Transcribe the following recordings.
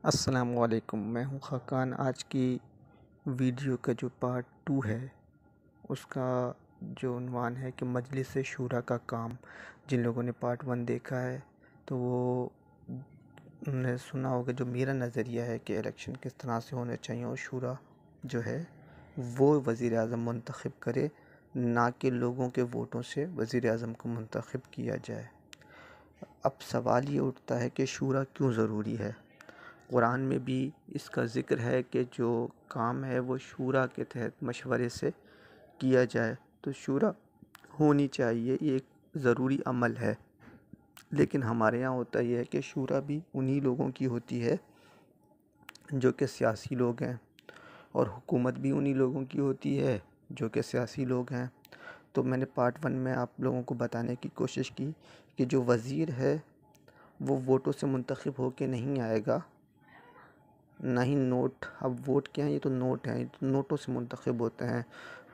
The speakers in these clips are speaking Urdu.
السلام علیکم، میں ہوں خاقان۔ آج کی ویڈیو کا جو پارٹ 2 ہے اس کا جو عنوان ہے کہ مجلس شورا کا کام۔ جن لوگوں نے پارٹ 1 دیکھا ہے تو وہ نے سنا ہوگا جو میرا نظریہ ہے کہ الیکشن کس طرح سے ہونے چاہیے اور شورا جو ہے وہ وزیر اعظم منتخب کرے، نہ کہ لوگوں کے ووٹوں سے وزیر اعظم کو منتخب کیا جائے۔ اب سوال یہ اٹھتا ہے کہ شورا کیوں ضروری ہے؟ قرآن میں بھی اس کا ذکر ہے کہ جو کام ہے وہ شورا کے تحت مشورے سے کیا جائے، تو شورا ہونی چاہیے، یہ ایک ضروری عمل ہے۔ لیکن ہمارے یہاں ہوتا یہ ہے کہ شورا بھی انہی لوگوں کی ہوتی ہے جو کہ سیاسی لوگ ہیں، اور حکومت بھی انہی لوگوں کی ہوتی ہے جو کہ سیاسی لوگ ہیں۔ تو میں نے پارٹ 1 میں آپ لوگوں کو بتانے کی کوشش کی کہ جو وزیر ہے وہ ووٹوں سے منتخب ہو کے نہیں آئے گا، نہ ہی نوٹ۔ اب ووٹ کیا ہیں؟ یہ تو نوٹ ہیں، یہ تو نوٹوں سے منتخب ہوتے ہیں۔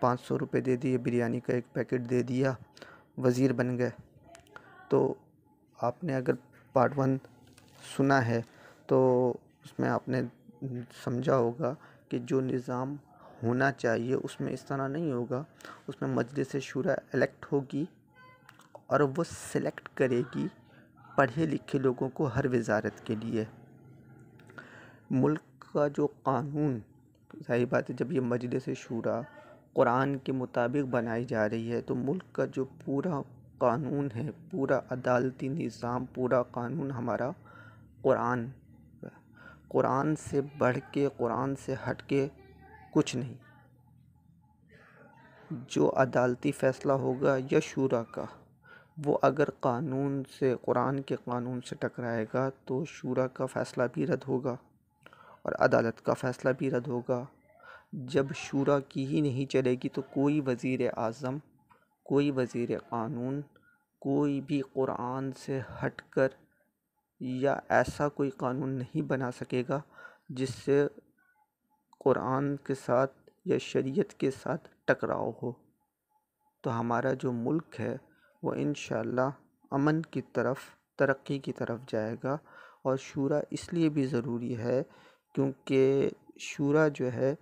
500 روپے دے دیے، بریانی کا ایک پیکٹ دے دیا، وزیر بن گئے۔ تو آپ نے اگر پارٹ 1 سنا ہے تو اس میں آپ نے سمجھا ہوگا کہ جو نظام ہونا چاہیے اس میں اس طرح نہیں ہوگا۔ اس میں مجلس شورا الیکٹ ہوگی اور وہ سلیکٹ کرے گی پڑھے لکھے لوگوں کو ہر وزارت کے لیے۔ ملک کا جو قانون، ظاہر بات ہے جب یہ مجلس شورا قرآن کے مطابق بنائی جا رہی ہے تو ملک کا جو پورا قانون ہے، پورا عدالتی نظام، پورا قانون ہمارا قرآن سے بڑھ کے، قرآن سے ہٹ کے کچھ نہیں۔ جو عدالتی فیصلہ ہوگا یا شورا کا، وہ اگر قانون سے، قرآن کے قانون سے ٹکرائے گا تو شورا کا فیصلہ بھی رد ہوگا اور عدالت کا فیصلہ بھی رد ہوگا۔ جب شورا کی ہی نہیں چلے گی تو کوئی وزیر اعظم، کوئی وزیر قانون، کوئی بھی قرآن سے ہٹ کر یا ایسا کوئی قانون نہیں بنا سکے گا جس سے قرآن کے ساتھ یا شریعت کے ساتھ ٹکراؤ ہو۔ تو ہمارا جو ملک ہے وہ انشاءاللہ امن کی طرف، ترقی کی طرف جائے گا۔ اور شورا اس لیے بھی ضروری ہے کیونکہ شورا جو ہے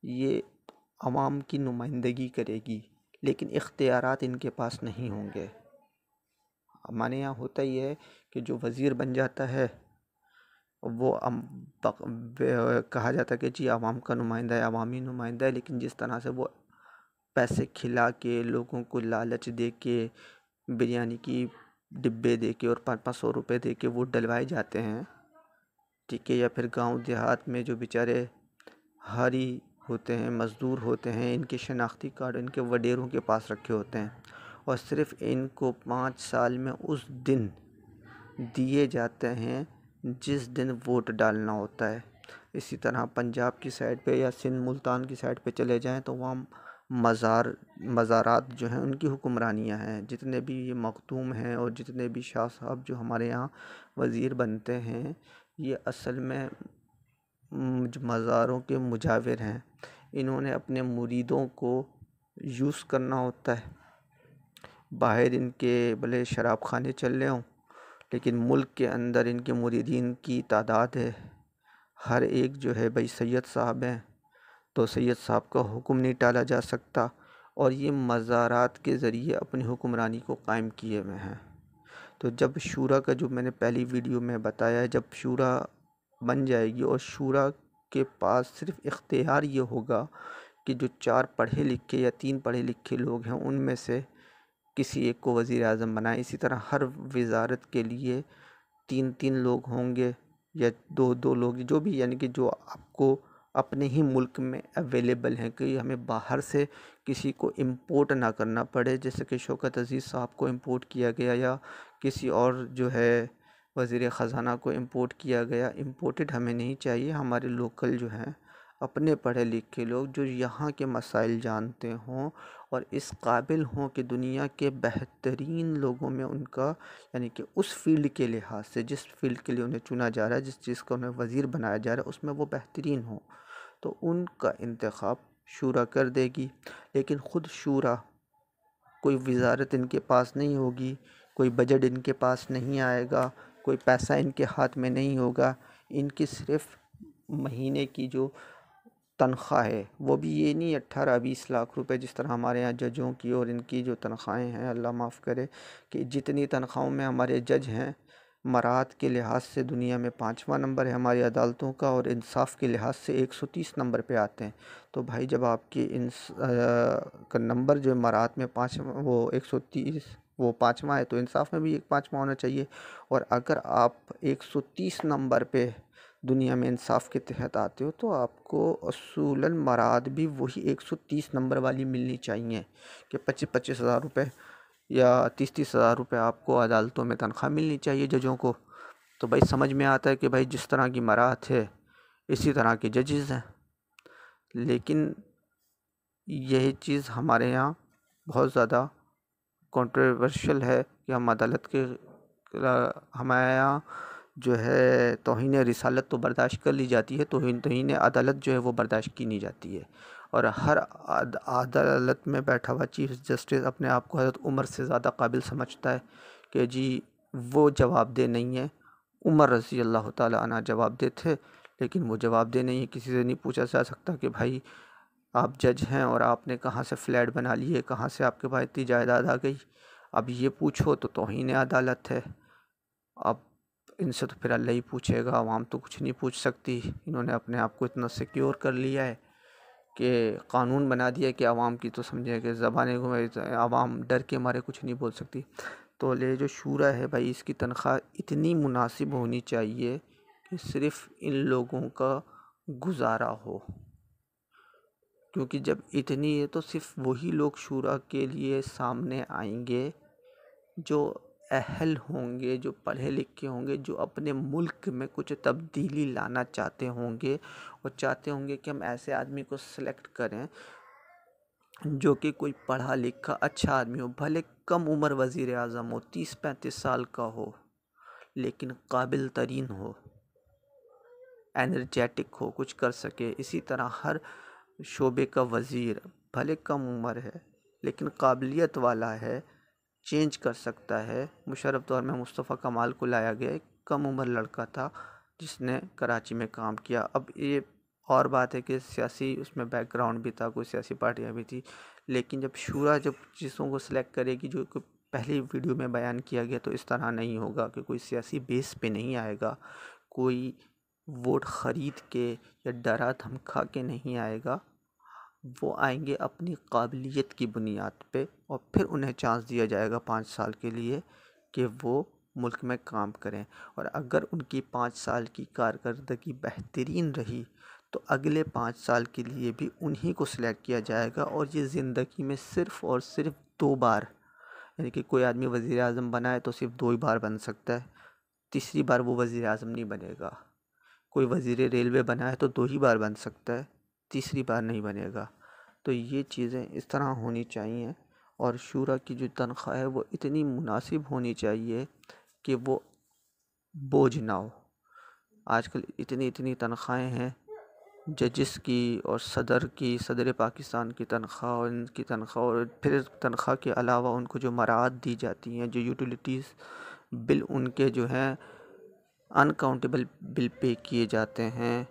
یہ عوام کی نمائندگی کرے گی، لیکن اختیارات ان کے پاس نہیں ہوں گے۔ ہمارے یہاں ہوتا ہی ہے کہ جو وزیر بن جاتا ہے وہ کہا جاتا ہے کہ جی عوام کا نمائندہ ہے، عوامی نمائندہ ہے، لیکن جس طرح سے وہ پیسے کھلا کے، لوگوں کو لالچ دے کے، بریانی کی ڈبے دے کے اور 500 روپے دے کے ووٹ ڈلوائے جاتے ہیں، ٹھیک ہے، یا پھر گاؤں دیہات میں جو بیچارے ہاری ہوتے ہیں، مزدور ہوتے ہیں، ان کے شناختی کارڈ ان کے وڈیروں کے پاس رکھے ہوتے ہیں اور صرف ان کو 5 سال میں اس دن دیے جاتے ہیں جس دن ووٹ ڈالنا ہوتا ہے۔ اسی طرح پنجاب کی سائڈ پہ یا سندھ ملتان کی سائڈ پہ چلے جائیں تو وہاں مزارات جو ہیں ان کی حکمرانیاں ہیں۔ جتنے بھی یہ مختوم ہیں اور جتنے بھی شاہ صاحب جو ہمارے یہاں وزیر بنتے ہیں، یہ اصل میں مزاروں کے مجاور ہیں۔ انہوں نے اپنے مریدوں کو یوز کرنا ہوتا ہے۔ باہر ان کے بھلے شراب خانے چل رہے ہوں، لیکن ملک کے اندر ان کے مریدین کی تعداد ہے۔ ہر ایک جو ہے بھائی سید صاحب ہیں تو سید صاحب کا حکم نہیں ٹالا جا سکتا، اور یہ مزارات کے ذریعے اپنی حکمرانی کو قائم کیے ہوئے ہیں۔ تو جب شورا کا جو میں نے پہلی ویڈیو میں بتایا ہے، جب شورا بن جائے گی اور شورا کے پاس صرف اختیار یہ ہوگا کہ جو 4 پڑھے لکھے یا 3 پڑھے لکھے لوگ ہیں ان میں سے کسی ایک کو وزیر اعظم بنائے۔ اسی طرح ہر وزارت کے لیے 3 لوگ ہوں گے یا 2 لوگ، جو بھی، یعنی کہ جو آپ کو اپنے ہی ملک میں اویلیبل ہیں، کہ ہمیں باہر سے کسی کو امپورٹ نہ کرنا پڑے، جیسے کہ شوکت عزیز صاحب کو امپورٹ کیا گیا یا کسی اور جو ہے وزیر خزانہ کو امپورٹ کیا گیا۔ امپورٹڈ ہمیں نہیں چاہیے، ہمارے لوکل جو ہیں اپنے پڑھے لکھے لوگ جو یہاں کے مسائل جانتے ہوں اور اس قابل ہوں کہ دنیا کے بہترین لوگوں میں ان کا، یعنی کہ اس فیلڈ کے لحاظ سے، جس فیلڈ کے لیے انہیں چنا جا رہا ہے، جس چیز کا انہیں وزیر بنایا جا رہا ہے، اس میں وہ بہترین ہوں، تو ان کا انتخاب شورا کر دے گی۔ لیکن خود شورا، کوئی وزارت ان کے پاس نہیں ہوگی، کوئی بجٹ ان کے پاس نہیں آئے گا، کوئی پیسہ ان کے ہاتھ میں نہیں ہوگا، ان کی صرف مہینے کی جو تنخواہ ہے وہ بھی یہ نہیں 18-20 لاکھ روپے جس طرح ہمارے یہاں ججوں کی اور ان کی جو تنخواہیں ہیں، اللہ معاف کرے، کہ جتنی تنخواہوں میں ہمارے جج ہیں، مراعات کے لحاظ سے دنیا میں 5واں نمبر ہے ہماری عدالتوں کا، اور انصاف کے لحاظ سے 130 نمبر پہ آتے ہیں۔ تو بھائی جب آپ کی کا نمبر جو مراعات میں 5 وہ 130 وہ 5واں ہے، تو انصاف میں بھی 5واں ہونا چاہیے۔ اور اگر آپ 130 نمبر پہ دنیا میں انصاف کے تحت آتے ہو تو آپ کو اصولاً مراعات بھی وہی 130 نمبر والی ملنی چاہیے، کہ 25-25 ہزار روپے یا 30-30 ہزار روپے آپ کو عدالتوں میں تنخواہ ملنی چاہیے ججوں کو۔ تو بھائی سمجھ میں آتا ہے کہ بھائی جس طرح کی مراعات ہے اسی طرح کے ججز ہیں، لیکن یہی چیز ہمارے یہاں بہت زیادہ کنٹروورشل ہے کہ ہم عدالت کے ہمارے یہاں جو ہے توہین رسالت تو برداشت کر لی جاتی ہے، توہین عدالت جو ہے وہ برداشت کی نہیں جاتی ہے۔ اور ہر عدالت میں بیٹھا ہوا چیف جسٹس اپنے آپ کو حضرت عمر سے زیادہ قابل سمجھتا ہے کہ جی وہ جواب دہ نہیں ہے۔ عمر رضی اللہ تعالیٰ عنہ جواب دہ تھے، لیکن وہ جواب دہ نہیں ہے، کسی سے نہیں پوچھا جا سکتا کہ بھائی آپ جج ہیں اور آپ نے کہاں سے فلیٹ بنا لیے، کہاں سے آپ کے پاس اتنی جائیداد آ گئی، اب یہ پوچھو تو توہین عدالت ہے۔ اب ان سے تو پھر اللہ ہی پوچھے گا، عوام تو کچھ نہیں پوچھ سکتی۔ انہوں نے اپنے آپ کو اتنا سیکیور کر لیا ہے کہ قانون بنا دیا کہ عوام کی تو سمجھے کہ زبانیں عوام ڈر کے مارے کچھ نہیں بول سکتی۔ تو یہ جو شورا ہے بھائی، اس کی تنخواہ اتنی مناسب ہونی چاہیے کہ صرف ان لوگوں کا گزارا ہو، کیونکہ جب اتنی ہے تو صرف وہی لوگ شورا کے لیے سامنے آئیں گے جو اہل ہوں گے، جو پڑھے لکھے ہوں گے، جو اپنے ملک میں کچھ تبدیلی لانا چاہتے ہوں گے، اور چاہتے ہوں گے کہ ہم ایسے آدمی کو سلیکٹ کریں جو کہ کوئی پڑھا لکھا اچھا آدمی ہو، بھلے کم عمر وزیر اعظم ہو، 30-35 سال کا ہو، لیکن قابل ترین ہو، انرجیٹک ہو، کچھ کر سکے۔ اسی طرح ہر شعبے کا وزیر بھلے کم عمر ہے لیکن قابلیت والا ہے، چینج کر سکتا ہے۔ مشرف دور میں مصطفیٰ کمال کو لایا گیا، ایک کم عمر لڑکا تھا جس نے کراچی میں کام کیا۔ اب یہ اور بات ہے کہ سیاسی اس میں بیک گراؤنڈ بھی تھا، کوئی سیاسی پارٹیاں بھی تھی، لیکن جب شورا جب چیزوں کو سلیکٹ کرے گی، جو پہلی ویڈیو میں بیان کیا گیا، تو اس طرح نہیں ہوگا کہ کوئی سیاسی بیس پہ نہیں آئے گا، کوئی ووٹ خرید کے یا ڈرا دھمکا کے نہیں آئے گا، وہ آئیں گے اپنی قابلیت کی بنیاد پہ، اور پھر انہیں چانس دیا جائے گا 5 سال کے لیے کہ وہ ملک میں کام کریں۔ اور اگر ان کی 5 سال کی کارکردگی بہترین رہی تو اگلے 5 سال کے لیے بھی انہی کو سلیکٹ کیا جائے گا، اور یہ زندگی میں صرف اور صرف 2 بار، یعنی کہ کوئی آدمی وزیر اعظم بنا ہے تو صرف 2 ہی بار بن سکتا ہے، تیسری بار وہ وزیر اعظم نہیں بنے گا۔ کوئی وزیر ریلوے بنا ہے تو 2 ہی بار بن سکتا ہے، تیسری بار نہیں بنے گا۔ تو یہ چیزیں اس طرح ہونی چاہیے، اور شورا کی جو تنخواہ ہے وہ اتنی مناسب ہونی چاہیے کہ وہ بوجھ نہ ہو۔ آج کل اتنی تنخواہیں ہیں ججز کی اور صدر پاکستان کی تنخواہ، اور ان کی تنخواہ، اور پھر تنخواہ کے علاوہ ان کو جو مراعات دی جاتی ہیں، جو یوٹیلیٹیز بل ان کے جو ہیں انکاؤنٹیبل بل پے کیے جاتے ہیں،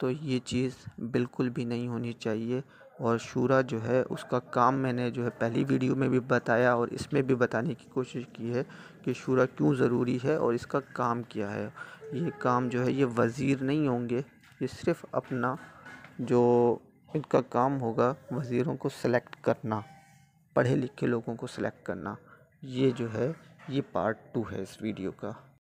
تو یہ چیز بالکل بھی نہیں ہونی چاہیے۔ اور شورا جو ہے اس کا کام میں نے جو ہے پہلی ویڈیو میں بھی بتایا، اور اس میں بھی بتانے کی کوشش کی ہے کہ شورا کیوں ضروری ہے اور اس کا کام کیا ہے۔ یہ کام جو ہے یہ وزیر نہیں ہوں گے، یہ صرف اپنا جو ان کا کام ہوگا وزیروں کو سلیکٹ کرنا، پڑھے لکھے لوگوں کو سلیکٹ کرنا۔ یہ جو ہے یہ پارٹ 2 ہے اس ویڈیو کا۔